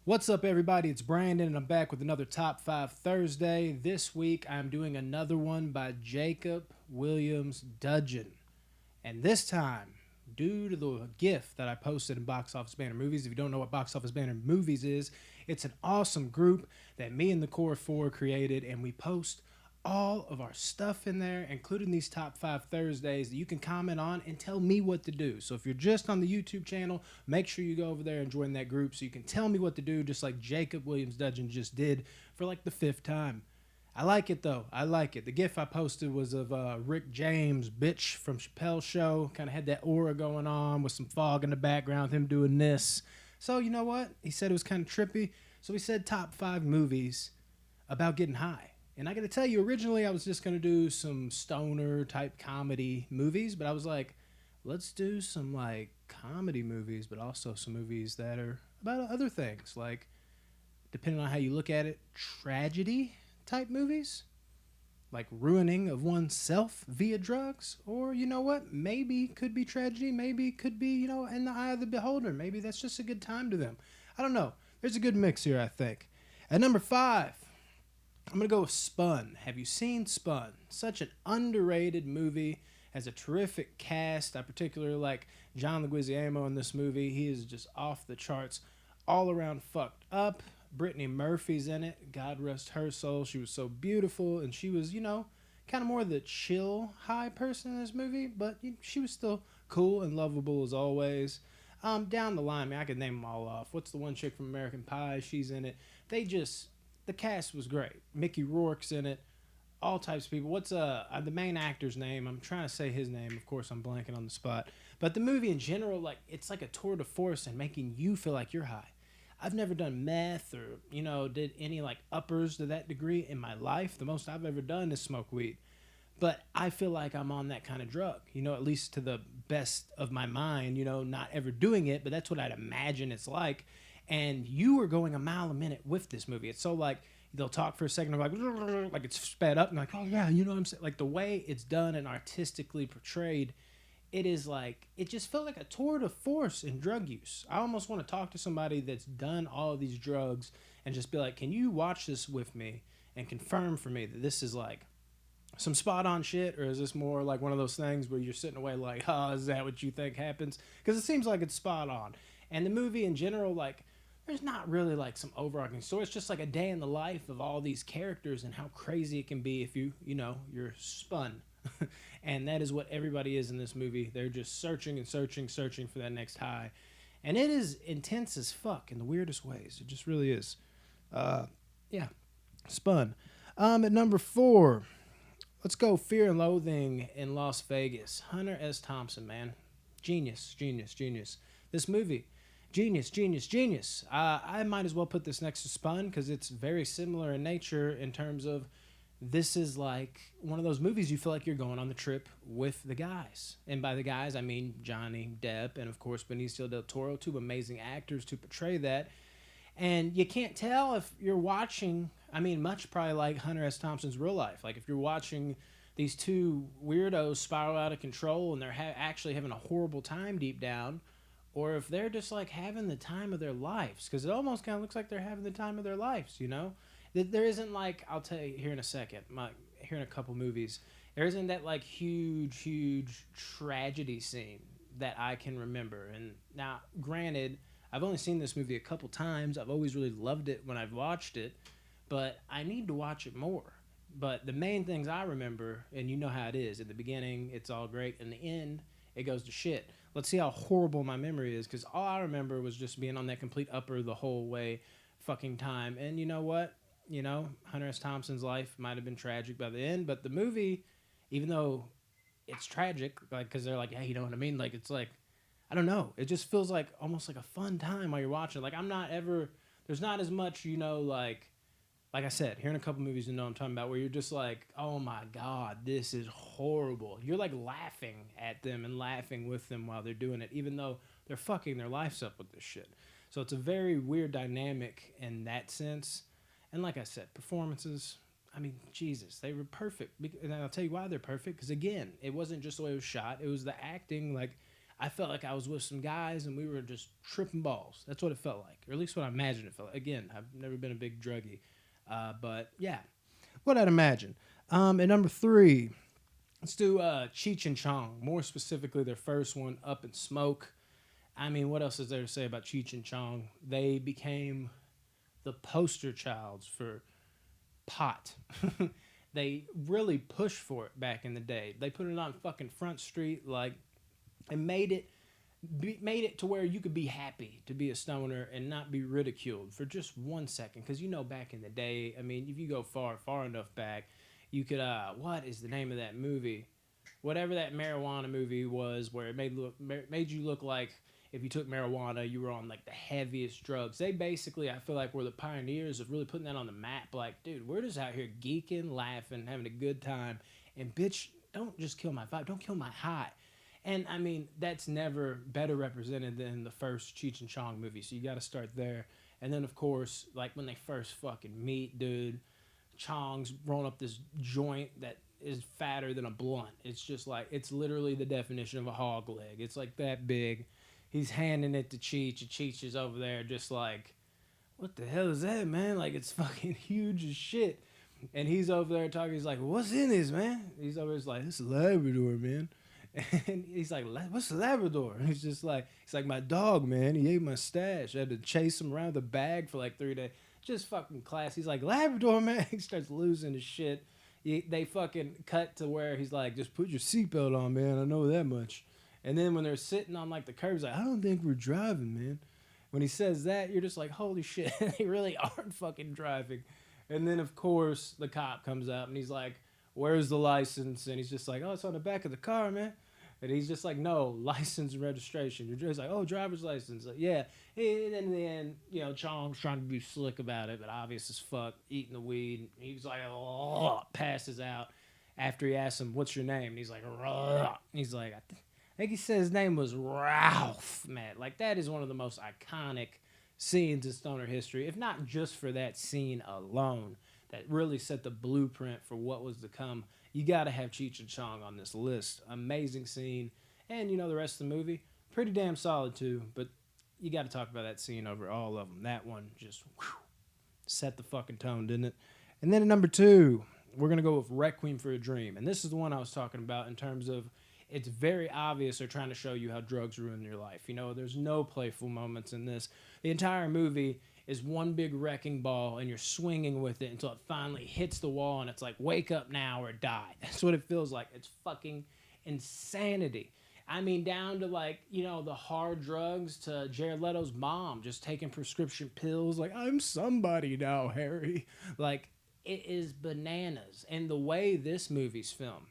What's up, everybody? It's Brandon, and I'm back with another Top 5 Thursday. This week, I'm doing another one by Jacob Williams Dudgeon. And this time, due to the GIF that I posted in Box Office Banner Movies, if you don't know what Box Office Banner Movies is, it's an awesome group that me and the Core 4 created, and we post all of our stuff in there, including these top 5 Thursdays that you can comment on and tell me what to do. So if you're just on the YouTube channel, make sure you go over there and join that group so you can tell me what to do, just like Jacob Williams Dudgeon just did for like the fifth time. I like it though. I like it. The GIF I posted was of Rick James, bitch from Chappelle's show. Kind of had that aura going on with some fog in the background, him doing this. So you know what? He said it was kind of trippy. So he said top 5 movies about getting high. And I got to tell you, originally I was just going to do some stoner type comedy movies, but I was like, let's do some like comedy movies, but also some movies that are about other things, like depending on how you look at it, tragedy type movies, like ruining of oneself via drugs, or you know what, maybe could be tragedy, maybe could be, in the eye of the beholder. Maybe that's just a good time to them. I don't know. There's a good mix here, I think. At number 5, I'm going to go with Spun. Have you seen Spun? Such an underrated movie. Has a terrific cast. I particularly like John Leguizamo in this movie. He is just off the charts, all around fucked up. Brittany Murphy's in it. God rest her soul. She was so beautiful, and she was, kind of more the chill, high person in this movie, but she was still cool and lovable as always. Down the line, I could name them all off. What's the one chick from American Pie? She's in it. The cast was great. Mickey Rourke's in it. All types of people. What's the main actor's name? I'm trying to say his name. Of course, I'm blanking on the spot. But the movie in general, like, it's like a tour de force and making you feel like you're high. I've never done meth or, did any like uppers to that degree in my life. The most I've ever done is smoke weed. But I feel like I'm on that kind of drug, at least to the best of my mind, not ever doing it, but that's what I'd imagine it's like. And you are going a mile a minute with this movie. It's so like they'll talk for a second, like it's sped up, and like, oh yeah, you know what I'm saying? Like the way it's done and artistically portrayed, it just felt like a tour de force in drug use. I almost want to talk to somebody that's done all of these drugs and just be like, can you watch this with me and confirm for me that this is like some spot on shit, or is this more like one of those things where you're sitting away like, oh, is that what you think happens? Because it seems like it's spot on. And the movie in general, like, there's not really like some overarching story. It's just like a day in the life of all these characters and how crazy it can be if you're spun. And that is what everybody is in this movie. They're just searching and searching for that next high. And it is intense as fuck in the weirdest ways. It just really is. Yeah, Spun. At number 4, let's go Fear and Loathing in Las Vegas. Hunter S. Thompson, man. Genius. This movie, genius. I might as well put this next to Spun because it's very similar in nature in terms of this is like one of those movies you feel like you're going on the trip with the guys. And by the guys, I mean Johnny Depp and, of course, Benicio del Toro, two amazing actors to portray that. And you can't tell if you're watching, much probably like Hunter S. Thompson's real life. Like if you're watching these two weirdos spiral out of control and they're actually having a horrible time deep down, or if they're just like having the time of their lives, because it almost kind of looks like they're having the time of their lives, There isn't like, I'll tell you here in a second, here in a couple movies, there isn't that like huge tragedy scene that I can remember. And now, granted, I've only seen this movie a couple times. I've always really loved it when I've watched it, but I need to watch it more. But the main things I remember, and you know how it is, at the beginning, it's all great. In the end, it goes to shit. Let's see how horrible my memory is, because all I remember was just being on that complete upper the whole way fucking time. And you know what? Hunter S. Thompson's life might have been tragic by the end, but the movie, even though it's tragic, like, because they're like, hey, you know what I mean? Like, it's like, I don't know. It just feels like almost like a fun time while you're watching. Like, there's not as much, like I said, here in a couple movies, I'm talking about, where you're just like, oh my God, this is horrible. You're like laughing at them and laughing with them while they're doing it, even though they're fucking their lives up with this shit. So it's a very weird dynamic in that sense. And like I said, performances, Jesus, they were perfect. And I'll tell you why they're perfect. Because again, it wasn't just the way it was shot. It was the acting. Like, I felt like I was with some guys and we were just tripping balls. That's what it felt like, or at least what I imagined it felt like. Again, I've never been a big druggie, but yeah, what I'd imagine. And number three, let's do Cheech and Chong. More specifically, their first one, Up in Smoke. I mean, what else is there to say about Cheech and Chong? They became the poster childs for pot. They really pushed for it back in the day. They put it on fucking Front Street, like, and made it to where you could be happy to be a stoner and not be ridiculed for just 1 second. Because you know, back in the day, I mean, if you go far enough back, you could what is the name of that movie? Whatever that marijuana movie was, where it made you look like if you took marijuana, you were on like the heaviest drugs. They basically, I feel like, were the pioneers of really putting that on the map. Like, dude, we're just out here geeking, laughing, having a good time, and bitch, don't just kill my vibe, don't kill my high. And I mean, that's never better represented than the first Cheech and Chong movie. So you got to start there. And then, of course, like when they first fucking meet, dude, Chong's rolling up this joint that is fatter than a blunt. It's just like, it's literally the definition of a hog leg. It's like that big. He's handing it to Cheech, and Cheech is over there just like, what the hell is that, man? Like, it's fucking huge as shit. And he's over there talking. He's like, what's in this, man? He's over there like, it's Labrador, man. And he's like, what's a Labrador? And he's like, my dog, man. He ate my stash. I had to chase him around the bag for like 3 days. Just fucking class. He's like, Labrador, man. He starts losing his shit. They fucking cut to where he's like, just put your seatbelt on, man. I know that much. And then when they're sitting on like the curb, he's like, I don't think we're driving, man. When he says that, you're just like, holy shit, they really aren't fucking driving. And then, of course, the cop comes up and he's like, where's the license? And he's just like, oh, it's on the back of the car, man. And he's just like, no, license and registration. You're just like, oh, driver's license. Like, yeah. And in the end, you know, Chong's trying to be slick about it, but obvious as fuck, eating the weed. He was like, oh, passes out after he asks him, what's your name? And he's like, Rah. He's like, I think he said his name was Ralph, man. Like, that is one of the most iconic scenes in stoner history, if not just for that scene alone, that really set the blueprint for what was to come. You got to have Cheech and Chong on this list. Amazing scene. And, you know, the rest of the movie, pretty damn solid too. But you got to talk about that scene over all of them. That one just set the fucking tone, didn't it? And then at number two, we're going to go with Requiem for a Dream. And this is the one I was talking about in terms of it's very obvious they're trying to show you how drugs ruin your life. You know, there's no playful moments in this. The entire movie is one big wrecking ball, and you're swinging with it until it finally hits the wall, and it's like, wake up now or die. That's what it feels like. It's fucking insanity. I mean, down to like, you know, the hard drugs to Jared Leto's mom just taking prescription pills. Like, I'm somebody now, Harry. Like, it is bananas. And the way this movie's filmed,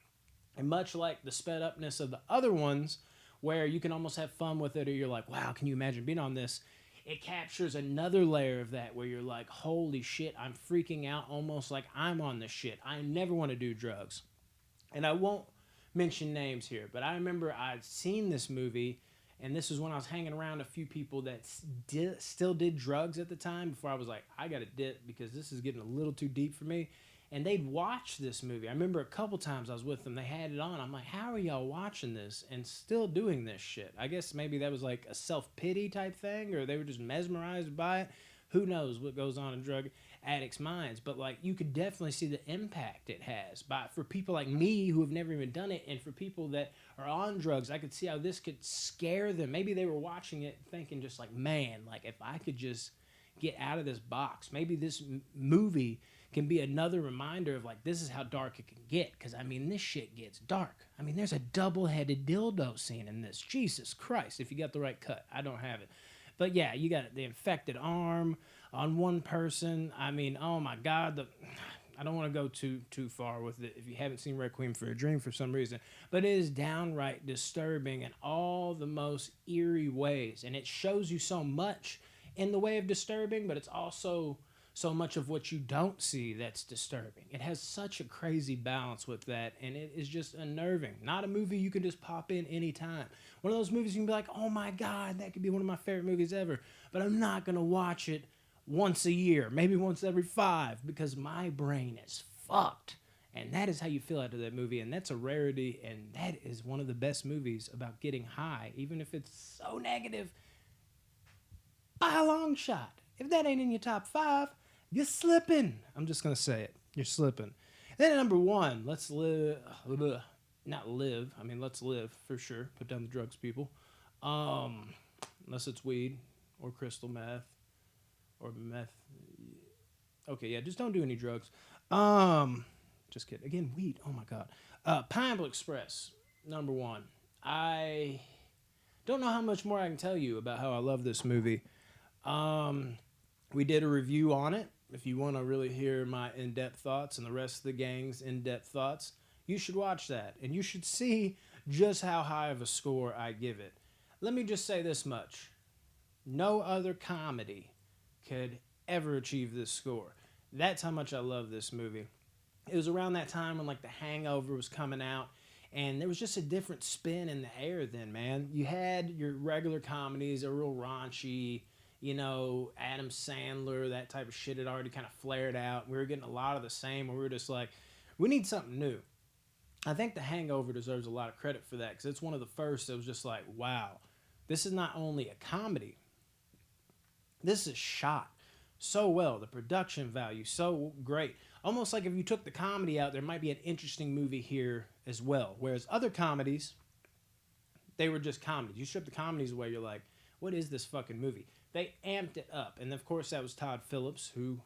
and much like the sped upness of the other ones, where you can almost have fun with it, or you're like, wow, can you imagine being on this? It captures another layer of that where you're like, holy shit, I'm freaking out almost like I'm on this shit. I never want to do drugs. And I won't mention names here, but I remember I'd seen this movie, and this was when I was hanging around a few people that still did drugs at the time before I was like, I got to dip because this is getting a little too deep for me. And they'd watch this movie. I remember a couple times I was with them, they had it on. I'm like, how are y'all watching this and still doing this shit? I guess maybe that was like a self-pity type thing, or they were just mesmerized by it. Who knows what goes on in drug addicts' minds? But like, you could definitely see the impact it has. For people like me who have never even done it, and for people that are on drugs, I could see how this could scare them. Maybe they were watching it thinking just like, man, like if I could just get out of this box. Maybe this movie can be another reminder of like, this is how dark it can get. Because I mean, this shit gets dark. I mean, there's a double-headed dildo scene in this. Jesus Christ, if you got the right cut. I don't have it. But yeah, you got the infected arm on one person. I mean, oh my God, I don't want to go too far with it if you haven't seen Requiem for a Dream for some reason. But it is downright disturbing in all the most eerie ways. And it shows you so much in the way of disturbing, but it's also so much of what you don't see that's disturbing. It has such a crazy balance with that, and it is just unnerving. Not a movie you can just pop in anytime. One of those movies you can be like, oh my God, that could be one of my favorite movies ever, but I'm not going to watch it once a year, maybe once every 5, because my brain is fucked. And that is how you feel after that movie. And that's a rarity. And that is one of the best movies about getting high, even if it's so negative, by a long shot. If that ain't in your top five, you're slipping. I'm just going to say it. You're slipping. Then at number one, let's live. Not live. I mean, let's live for sure. Put down the drugs, people. Unless it's weed or crystal meth or meth. Okay, yeah, just don't do any drugs. Just kidding. Again, weed. Oh my god. Pineapple Express, number one. I don't know how much more I can tell you about how I love this movie. We did a review on it. If you want to really hear my in-depth thoughts and the rest of the gang's in-depth thoughts, you should watch that. And you should see just how high of a score I give it. Let me just say this much. No other comedy could ever achieve this score. That's how much I love this movie. It was around that time when like The Hangover was coming out, and there was just a different spin in the air then, man. You had your regular comedies, a real raunchy, Adam Sandler, that type of shit had already kind of flared out. We were getting a lot of the same, and we were just like, we need something new. I think The Hangover deserves a lot of credit for that, because it's one of the first that was just like, wow, this is not only a comedy, this is shot so well. The production value, so great. Almost like if you took the comedy out, there might be an interesting movie here as well. Whereas other comedies, they were just comedies. You strip the comedies away, you're like, what is this fucking movie? They amped it up. And of course, that was Todd Phillips, who,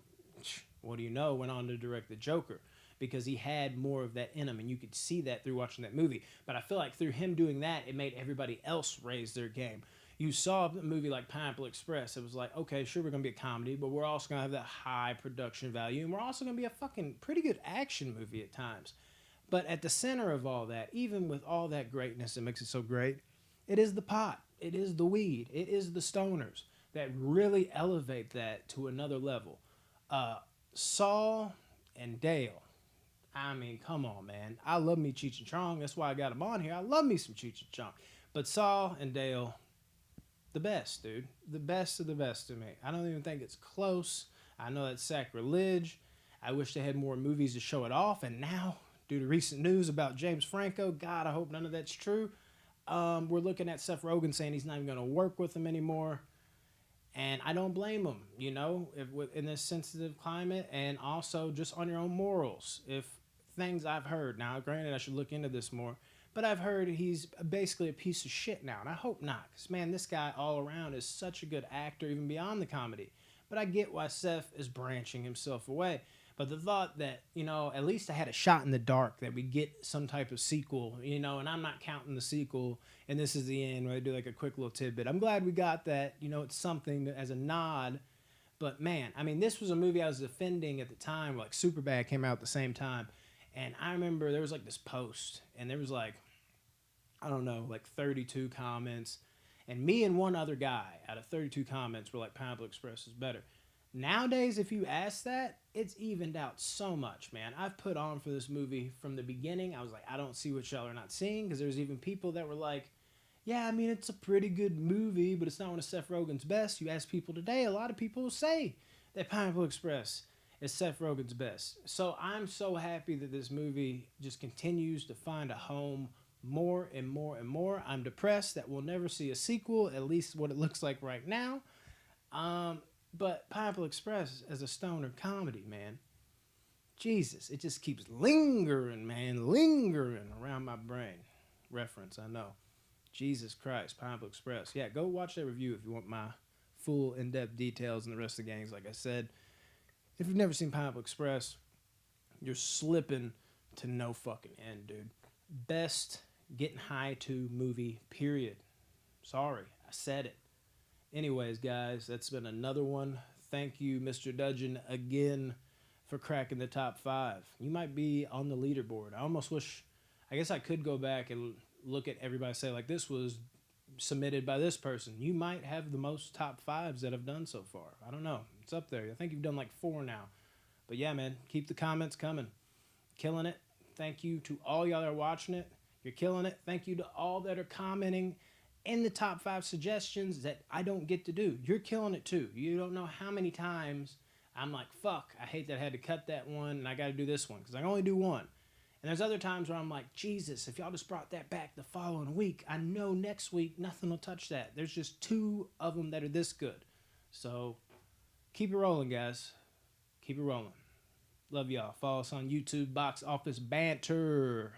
what do you know, went on to direct The Joker, because he had more of that in him, and you could see that through watching that movie. But I feel like through him doing that, it made everybody else raise their game. You saw a movie like Pineapple Express, it was like, okay, sure, we're going to be a comedy, but we're also going to have that high production value, and we're also going to be a fucking pretty good action movie at times. But at the center of all that, even with all that greatness that makes it so great, it is the pot, it is the weed, it is the stoners that really elevate that to another level. Saul and Dale, I mean, come on, man. I love me Cheech and Chong. That's why I got him on here. I love me some Cheech and Chong. But Saul and Dale, the best, dude. The best of the best to me. I don't even think it's close. I know that's sacrilege. I wish they had more movies to show it off. And now, due to recent news about James Franco, God, I hope none of that's true. We're looking at Seth Rogen saying he's not even going to work with him anymore. And I don't blame him, in this sensitive climate, and also just on your own morals. If things I've heard, now granted I should look into this more, but I've heard he's basically a piece of shit now, and I hope not, because man, this guy all around is such a good actor, even beyond the comedy. But I get why Seth is branching himself away. But the thought that, at least I had a shot in the dark that we get some type of sequel, and I'm not counting the sequel, and this is the end where I do like a quick little tidbit. I'm glad we got that, it's something as a nod. But man, I mean, this was a movie I was defending at the time, like Superbad came out at the same time. And I remember there was like this post, and there was like, I don't know, like 32 comments. And me and one other guy out of 32 comments were like, Pineapple Express is better. Nowadays, if you ask that, it's evened out so much, man. I've put on for this movie from the beginning. I was like, I don't see what y'all are not seeing, because there's even people that were like, yeah, I mean, it's a pretty good movie, but it's not one of Seth Rogen's best. You ask people today, a lot of people say that Pineapple Express is Seth Rogen's best. So I'm so happy that this movie just continues to find a home more and more and more. I'm depressed that we'll never see a sequel, at least what it looks like right now. But Pineapple Express as a stoner comedy, man, Jesus, it just keeps lingering, man, lingering around my brain. Reference, I know. Jesus Christ, Pineapple Express. Yeah, go watch that review if you want my full in-depth details and the rest of the gangs. Like I said, if you've never seen Pineapple Express, you're slipping to no fucking end, dude. Best getting high to movie, period. Sorry, I said it. Anyways, guys, that's been another one. Thank you, Mr. Dudgeon, again for cracking the top 5. You might be on the leaderboard. I guess I could go back and look at everybody and say, like, this was submitted by this person. You might have the most top 5s that I've done so far. I don't know. It's up there. I think you've done like 4 now. But yeah, man, keep the comments coming. Killing it. Thank you to all y'all that are watching it. You're killing it. Thank you to all that are commenting in the top 5 suggestions that I don't get to do. You're killing it too. You don't know how many times I'm like, fuck, I hate that I had to cut that one and I got to do this one, because I only do one. And there's other times where I'm like, Jesus, if y'all just brought that back the following week, I know next week nothing will touch that. There's just two of them that are this good. So keep it rolling, guys. Keep it rolling. Love y'all. Follow us on YouTube, Box Office Banter.